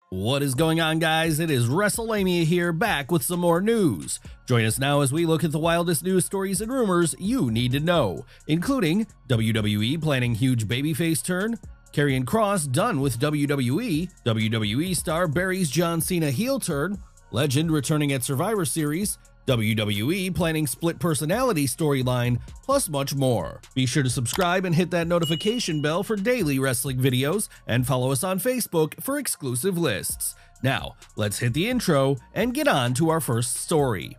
What is going on, guys? It is Wrestlelamia here, back with some more news. Join us now as we look at the wildest news stories and rumors you need to know, including WWE planning huge babyface turn, Karrion Kross done with WWE star buries John Cena heel turn, Legend returning at Survivor Series, WWE planning split personality storyline, plus much more. Be sure to subscribe and hit that notification bell for daily wrestling videos, and follow us on Facebook for exclusive lists. Now, let's hit the intro and get on to our first story.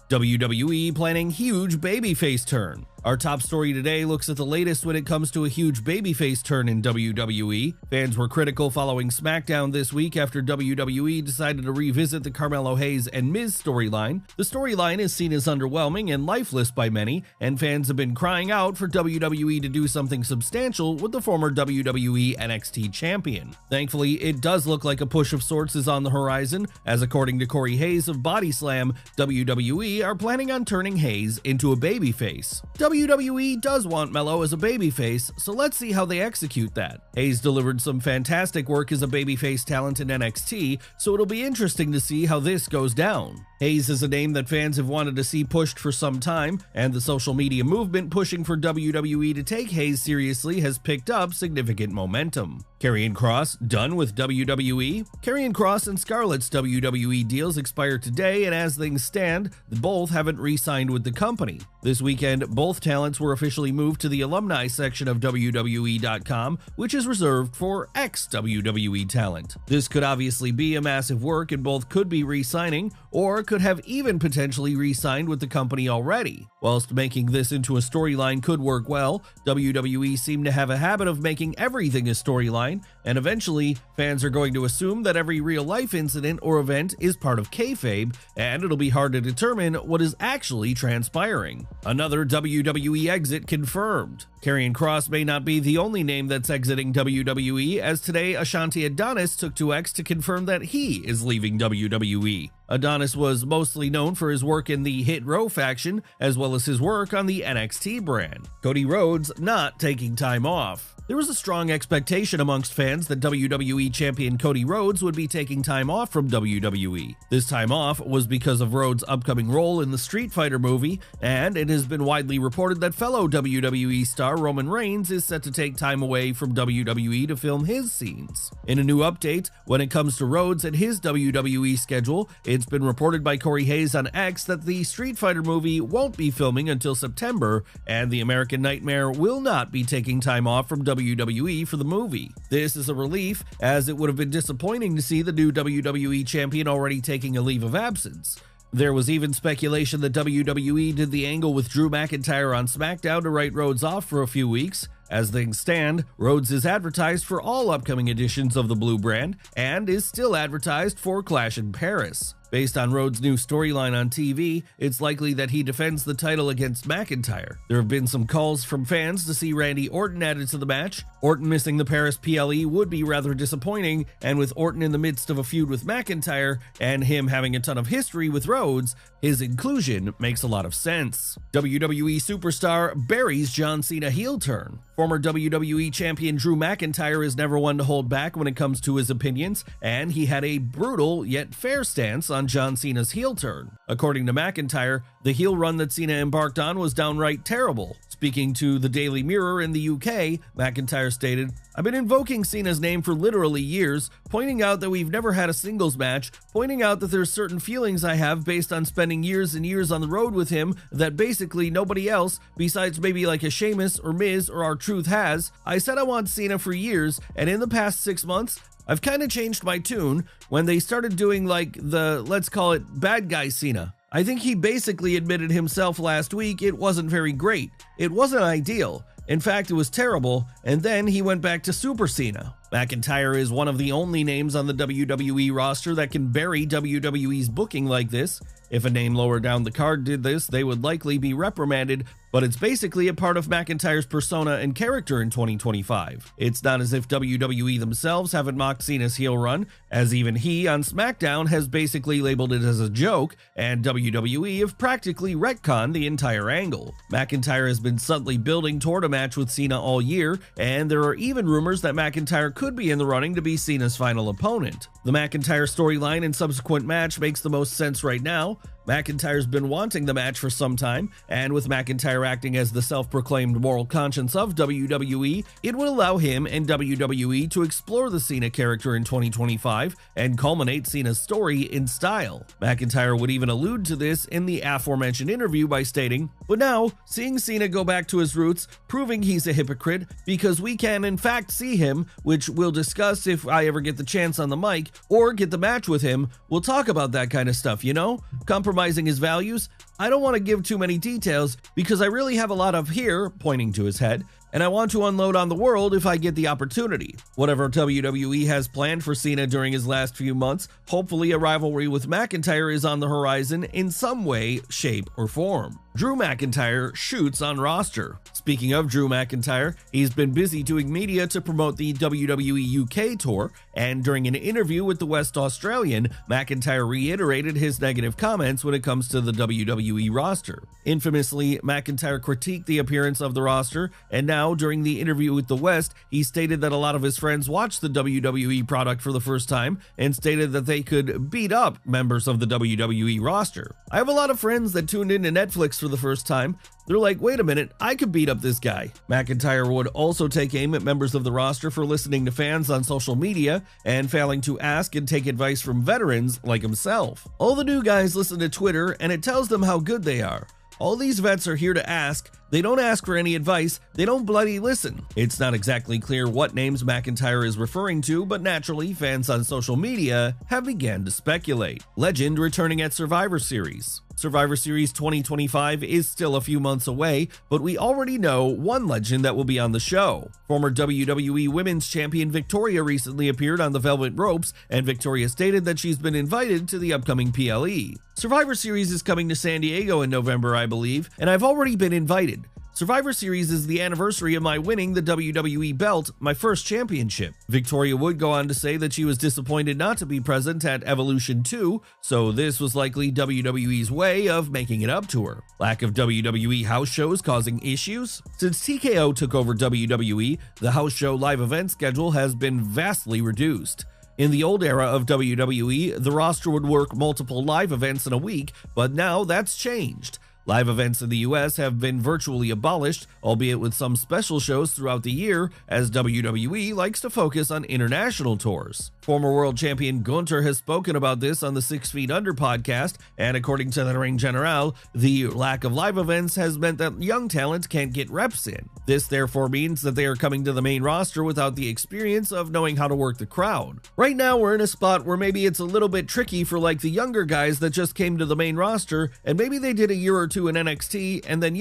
WWE planning huge babyface turn. Our top story today looks at the latest when it comes to a huge babyface turn in WWE. Fans were critical following SmackDown this week after WWE decided to revisit the Carmelo Hayes and Miz storyline. The storyline is seen as underwhelming and lifeless by many, and fans have been crying out for WWE to do something substantial with the former WWE NXT champion. Thankfully, it does look like a push of sorts is on the horizon, as according to Corey Hayes of Body Slam, WWE are planning on turning Hayes into a babyface. WWE does want Melo as a babyface, so let's see how they execute that. Hayes delivered some fantastic work as a babyface talent in NXT, so it'll be interesting to see how this goes down. Hayes is a name that fans have wanted to see pushed for some time, and the social media movement pushing for WWE to take Hayes seriously has picked up significant momentum. Karrion Kross done with WWE? Karrion Kross and Scarlett's WWE deals expire today, and as things stand, both haven't re-signed with the company. This weekend, both talents were officially moved to the alumni section of WWE.com, which is reserved for ex-WWE talent. This could obviously be a massive work, and both could be re-signing, or could have even potentially re-signed with the company already. Whilst making this into a storyline could work well, WWE seem to have a habit of making everything a storyline, and eventually, fans are going to assume that every real-life incident or event is part of kayfabe, and it'll be hard to determine what is actually transpiring. Another WWE exit confirmed. Karrion Kross may not be the only name that's exiting WWE, as today Ashanti Adonis took to X to confirm that he is leaving WWE. Adonis was mostly known for his work in the Hit Row faction, as well as his work on the NXT brand. CODY Rhodes not taking time off. There was a strong expectation amongst fans that WWE champion CODY Rhodes would be taking time off from WWE. This time off was because of Rhodes' upcoming role in the Street Fighter movie, and it has been widely reported that fellow WWE star Roman Reigns is set to take time away from WWE to film his scenes. In a new update, when it comes to Rhodes and his WWE schedule, it's been reported by Corey Hayes on X that the Street Fighter movie won't be filming until September, and the American Nightmare will not be taking time off from WWE for the movie. This is a relief, as it would have been disappointing to see the new WWE champion already taking a leave of absence. There was even speculation that WWE did the angle with Drew McIntyre on SmackDown to write Rhodes off for a few weeks. As things stand, Rhodes is advertised for all upcoming editions of the Blue brand, and is still advertised for Clash in Paris. Based on Rhodes' new storyline on TV, it's likely that he defends the title against McIntyre. There have been some calls from fans to see Randy Orton added to the match. Orton missing the Paris PLE would be rather disappointing, and with Orton in the midst of a feud with McIntyre, and him having a ton of history with Rhodes, his inclusion makes a lot of sense. WWE superstar buries John Cena heel turn. Former WWE champion Drew McIntyre is never one to hold back when it comes to his opinions, and he had a brutal yet fair stance on John Cena's heel turn. According to McIntyre, the heel run that Cena embarked on was downright terrible. Speaking to the Daily Mirror in the UK, McIntyre stated, "I've been invoking Cena's name for literally years, pointing out that we've never had a singles match, pointing out that there's certain feelings I have based on spending years and years on the road with him that basically nobody else, besides maybe like a Sheamus or Miz or R-Truth has. I said I want Cena for years, and in the past 6 months, I've kind of changed my tune when they started doing like the, let's call it, bad guy Cena. I think he basically admitted himself last week it wasn't very great. It wasn't ideal. In fact, it was terrible, and then he went back to Super Cena." McIntyre is one of the only names on the WWE roster that can bury WWE's booking like this. If a name lower down the card did this, they would likely be reprimanded, but it's basically a part of McIntyre's persona and character in 2025. It's not as if WWE themselves haven't mocked Cena's heel run, as even he on SmackDown has basically labeled it as a joke, and WWE have practically retconned the entire angle. McIntyre has been subtly building toward a match with Cena all year, and there are even rumors that McIntyre could be in the running to be Cena's final opponent. The McIntyre storyline and subsequent match makes the most sense right now. McIntyre's been wanting the match for some time, and with McIntyre acting as the self-proclaimed moral conscience of WWE, it would allow him and WWE to explore the Cena character in 2025 and culminate Cena's story in style. McIntyre would even allude to this in the aforementioned interview by stating, "But now, seeing Cena go back to his roots, proving he's a hypocrite, because we can in fact see him, which we'll discuss if I ever get the chance on the mic, or get the match with him, we'll talk about that kind of stuff, you know? Compromising his values. I don't want to give too many details because I really have a lot of here," pointing to his head, "and I want to unload on the world if I get the opportunity." Whatever WWE has planned for Cena during his last few months, hopefully a rivalry with McIntyre is on the horizon in some way, shape, or form. Drew McIntyre shoots on roster. Speaking of Drew McIntyre, he's been busy doing media to promote the WWE UK tour, and during an interview with the West Australian, McIntyre reiterated his negative comments when it comes to the WWE roster. Infamously, McIntyre critiqued the appearance of the roster, and now during the interview with the West, he stated that a lot of his friends watched the WWE product for the first time and stated that they could beat up members of the WWE roster. "I have a lot of friends that tuned into Netflix for the first time. They're like, wait a minute, I could beat up this guy." McIntyre would also take aim at members of the roster for listening to fans on social media and failing to ask and take advice from veterans like himself. "All the new guys listen to Twitter and it tells them how good they are. All these vets are here to ask. They don't ask for any advice, they don't bloody listen." It's not exactly clear what names McIntyre is referring to, but naturally, fans on social media have begun to speculate. Legend returning at Survivor Series. Survivor Series 2025 is still a few months away, but we already know one legend that will be on the show. Former WWE Women's Champion Victoria recently appeared on the Velvet Ropes, and Victoria stated that she's been invited to the upcoming PLE. Survivor Series is coming to San Diego in November, I believe, and I've already been invited. Survivor Series is the anniversary of my winning the WWE belt, my first championship. Victoria would go on to say that she was disappointed not to be present at Evolution 2, so this was likely WWE's way of making it up to her. Lack of WWE house shows causing issues? Since TKO took over WWE, the house show live event schedule has been vastly reduced. In the old era of WWE, the roster would work multiple live events in a week, but now that's changed. Live events in the US have been virtually abolished, albeit with some special shows throughout the year, as WWE likes to focus on international tours. Former world champion Gunther has spoken about this on the 6 Feet Under podcast, and according to the Ring General, the lack of live events has meant that young talent can't get reps in. This therefore means that they are coming to the main roster without the experience of knowing how to work the crowd. Right now we're in a spot where maybe it's a little bit tricky for like the younger guys that just came to the main roster, and maybe they did a year or two in NXT, and then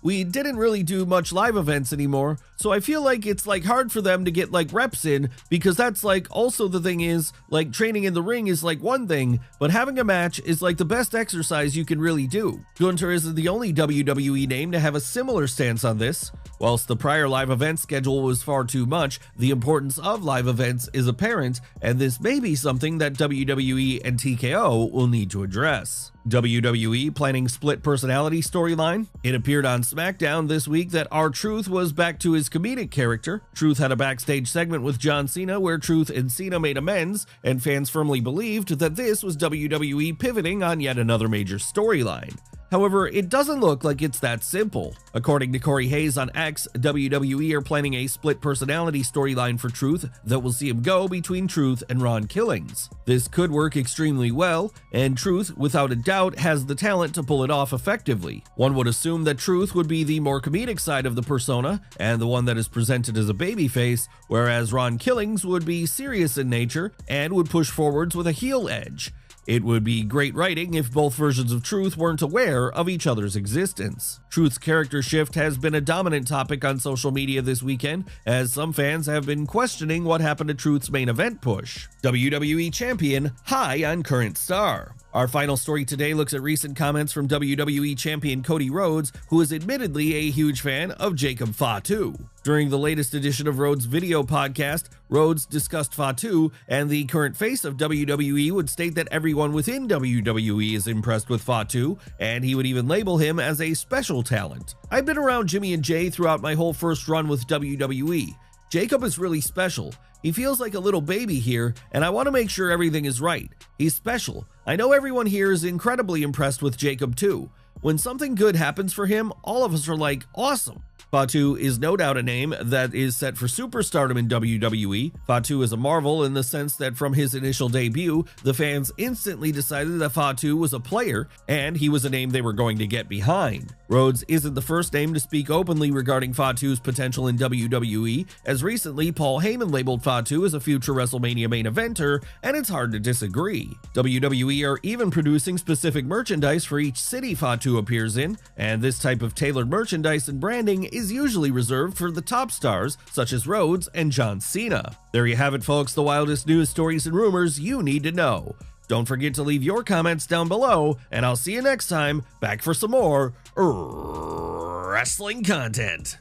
we didn't really do much live events anymore, so I feel like it's like hard for them to get like reps in, because that's like also the thing is like training in the ring is like one thing, but having a match is like the best exercise you can really do. Gunther isn't the only WWE name to have a similar stance on this. Whilst the prior live event schedule was far too much, the importance of live events is apparent, and this may be something that WWE and TKO will need to address. WWE planning split personality storyline? It appeared on SmackDown this week that R-Truth was back to his comedic character. Truth had a backstage segment with John Cena where Truth and Cena made amends, and fans firmly believed that this was WWE pivoting on yet another major storyline. However, it doesn't look like it's that simple. According to Corey Hayes on X, WWE are planning a split personality storyline for Truth that will see him go between Truth and Ron Killings. This could work extremely well, and Truth, without a doubt, has the talent to pull it off effectively. One would assume that Truth would be the more comedic side of the persona, and the one that is presented as a babyface, whereas Ron Killings would be serious in nature and would push forwards with a heel edge. It would be great writing if both versions of Truth weren't aware of each other's existence. Truth's character shift has been a dominant topic on social media this weekend, as some fans have been questioning what happened to Truth's main event push. WWE Champion high on current star. Our final story today looks at recent comments from WWE Champion Cody Rhodes, who is admittedly a huge fan of Jacob Fatu. During the latest edition of Rhodes' video podcast, Rhodes discussed Fatu, and the current face of WWE would state that everyone within WWE is impressed with Fatu, and he would even label him as a special talent. I've been around Jimmy and Jay throughout my whole first run with WWE. Jacob is really special. He feels like a little baby here, and I want to make sure everything is right. He's special. I know everyone here is incredibly impressed with Jacob too. When something good happens for him, all of us are like, awesome. Fatu is no doubt a name that is set for superstardom in WWE. Fatu is a marvel in the sense that from his initial debut, the fans instantly decided that Fatu was a player and he was a name they were going to get behind. Rhodes isn't the first name to speak openly regarding Fatu's potential in WWE, as recently Paul Heyman labeled Fatu as a future WrestleMania main eventer, and it's hard to disagree. WWE are even producing specific merchandise for each city Fatu appears in, and this type of tailored merchandise and branding is usually reserved for the top stars such as Rhodes and John Cena. There you have it, folks, the wildest news, stories, and rumors you need to know. Don't forget to leave your comments down below, and I'll see you next time, back for some more wrestling content.